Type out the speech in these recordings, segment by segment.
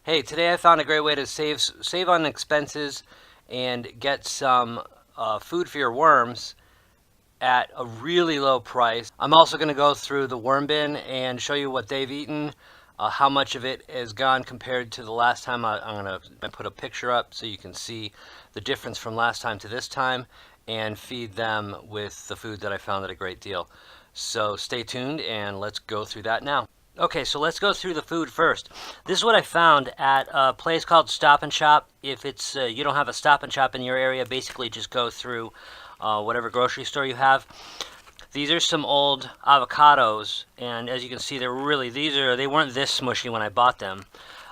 Hey, today I found a great way to save on expenses and get some food for your worms at a really low price. I'm also going to go through the worm bin and show you what they've eaten, how much of it is gone compared to the last time. I'm going to put a picture up so you can see the difference from last time to this time and feed them with the food that I found at a great deal. So stay tuned and let's go through that now. Okay, so let's go through the food first. This is what I found at a place called Stop and Shop. If it's you don't have a Stop and Shop in your area, basically just go through whatever grocery store you have. These are some old avocados, and as you can see, they weren't this smushy when I bought them,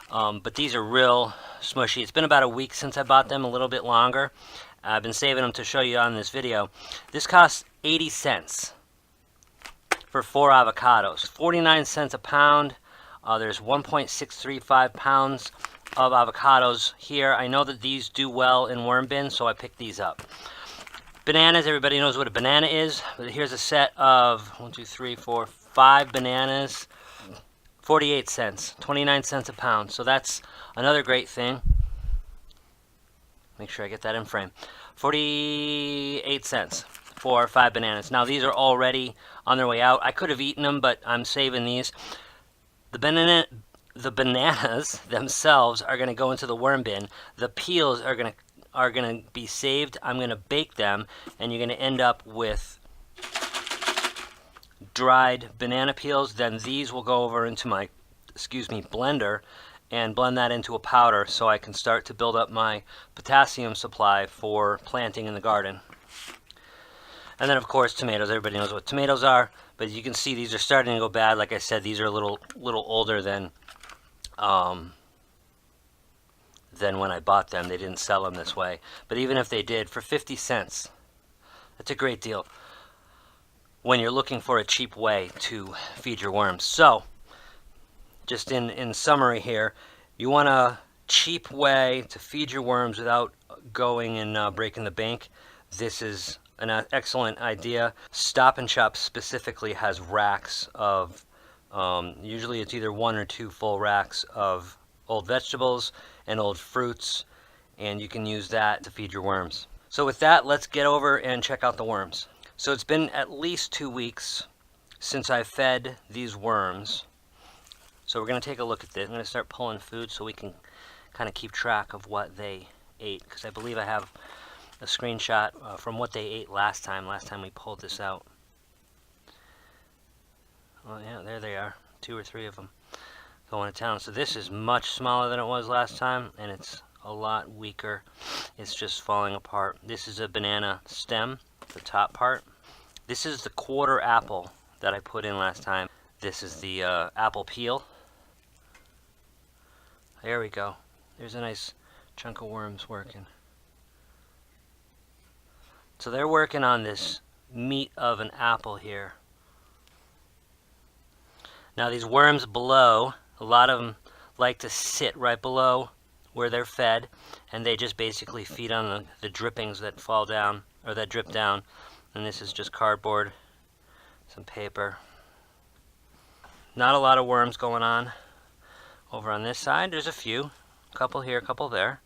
but these are real smushy. It's been about a week since I bought them, a little bit longer. I've been saving them to show you on this video. This costs 80 cents. For 4 avocados, 49 cents a pound. There's 1.635 pounds of avocados here. I know that these do well in worm bins, so I picked these up. Bananas, everybody knows what a banana is. Here's a set of 5 bananas, 48 cents, 29 cents a pound. So that's another great thing. Make sure I get that in frame. 48 cents for 5 bananas. Now these are already on their way out. I could have eaten them, but I'm saving these. The bananas themselves are going to go into the worm bin. The peels are going to be saved. I'm going to bake them, and you're going to end up with dried banana peels. Then these will go over into my blender and blend that into a powder so I can start to build up my potassium supply for planting in the garden. And then, of course, tomatoes. Everybody knows what tomatoes are, but you can see these are starting to go bad. Like I said, these are a little older than when I bought them. They didn't sell them this way. But even if they did, for 50 cents, that's a great deal when you're looking for a cheap way to feed your worms. So, just in summary here, you want a cheap way to feed your worms without going and breaking the bank. This is an excellent idea. Stop and Shop specifically has racks of, usually it's either 1 or 2 full racks of old vegetables and old fruits, and you can use that to feed your worms. So with that, let's get over and check out the worms. So it's been at least 2 weeks since I fed these worms. So we're going to take a look at this. I'm going to start pulling food so we can kind of keep track of what they ate, because I believe I have a screenshot from what they ate last time we pulled this out. Well, yeah, there they are, 2 or 3 of them going to town. So this is much smaller than it was last time, and it's a lot weaker. It's just falling apart. This is a banana stem, the top part. This is the quarter apple that I put in last time. This is the apple peel. There we go. There's a nice chunk of worms working. So they're working on this meat of an apple here. Now these worms below, a lot of them like to sit right below where they're fed, and they just basically feed on the drippings that fall down, or that drip down. And this is just cardboard, some paper. Not a lot of worms going on over on this side. There's a few, a couple here, a couple there.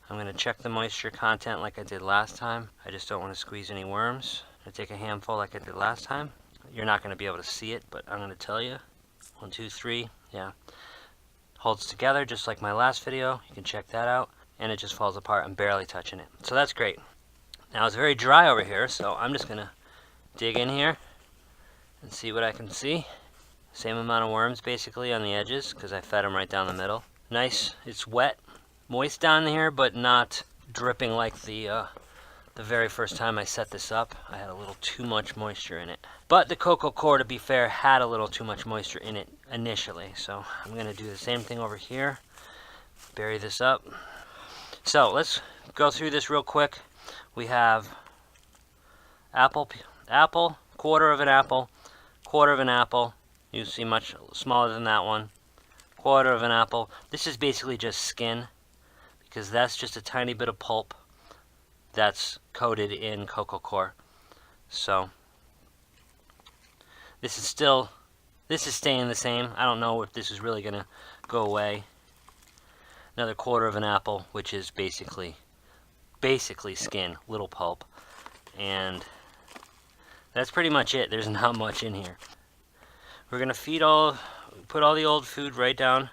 I'm going to check the moisture content like I did last time. I just don't want to squeeze any worms. I'm going to take a handful like I did last time. You're not going to be able to see it, but I'm going to tell you. 1, 2, 3, yeah. Holds together just like my last video. You can check that out. And it just falls apart. I'm barely touching it. So that's great. Now it's very dry over here, so I'm just going to dig in here and see what I can see. Same amount of worms basically on the edges because I fed them right down the middle. Nice. It's wet. Moist down here, but not dripping like the very first time I set this up. I had a little too much moisture in it. But the cocoa core, to be fair, had a little too much moisture in it initially. So I'm going to do the same thing over here. Bury this up. So let's go through this real quick. We have apple, quarter of an apple, quarter of an apple. You see much smaller than that one. Quarter of an apple. This is basically just skin, because that's just a tiny bit of pulp that's coated in cocoa core. So this is staying the same. I don't know if this is really gonna go away. another quarter of an apple, which is basically skin, little pulp. And that's pretty much it. There's not much in here. We're gonna put all the old food right down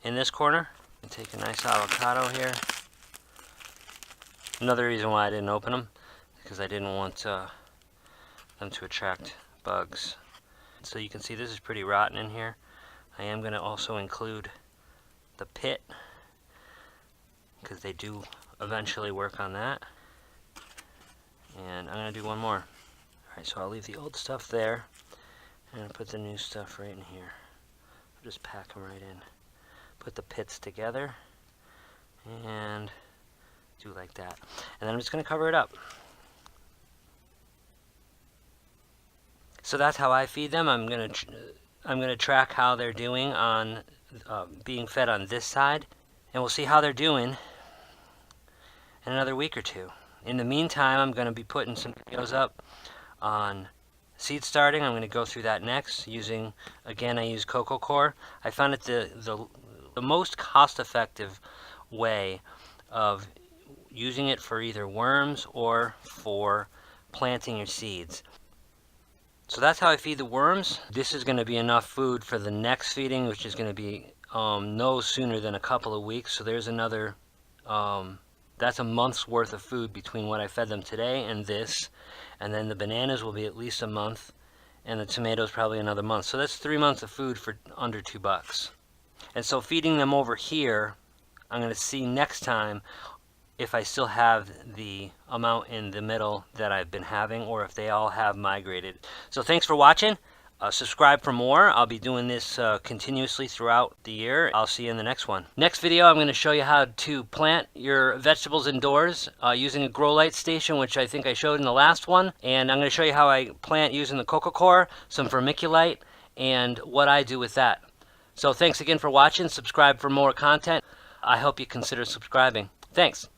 in this corner. And take a nice avocado here. Another reason why I didn't open them, because I didn't want them to attract bugs. So you can see this is pretty rotten in here. I am gonna also include the pit, because they do eventually work on that. And I'm gonna do one more. Alright, so I'll leave the old stuff there, and put the new stuff right in here. I'll just pack them right in. Put the pits together, and do like that. And then I'm just gonna cover it up. So that's how I feed them. I'm gonna track how they're doing on being fed on this side, and we'll see how they're doing in another week or two. In the meantime, I'm going to be putting some videos up on seed starting. I'm going to go through that next using, again, I use cocoa coir. I found it the most cost-effective way of using it for either worms or for planting your seeds. So that's how I feed the worms. This is going to be enough food for the next feeding, which is going to be no sooner than a couple of weeks. So there's another that's a month's worth of food between what I fed them today and this. And then the bananas will be at least a month, and the tomatoes probably another month. So that's 3 months of food for under $2. And so feeding them over here, I'm going to see next time if I still have the amount in the middle that I've been having, or if they all have migrated. So thanks for watching. Subscribe for more. I'll be doing this continuously throughout the year. I'll see you in the next one. Next video, I'm going to show you how to plant your vegetables indoors using a grow light station, which I think I showed in the last one. And I'm going to show you how I plant using the cocoa coir, some vermiculite, and what I do with that. So thanks again for watching. Subscribe for more content. I hope you consider subscribing. Thanks.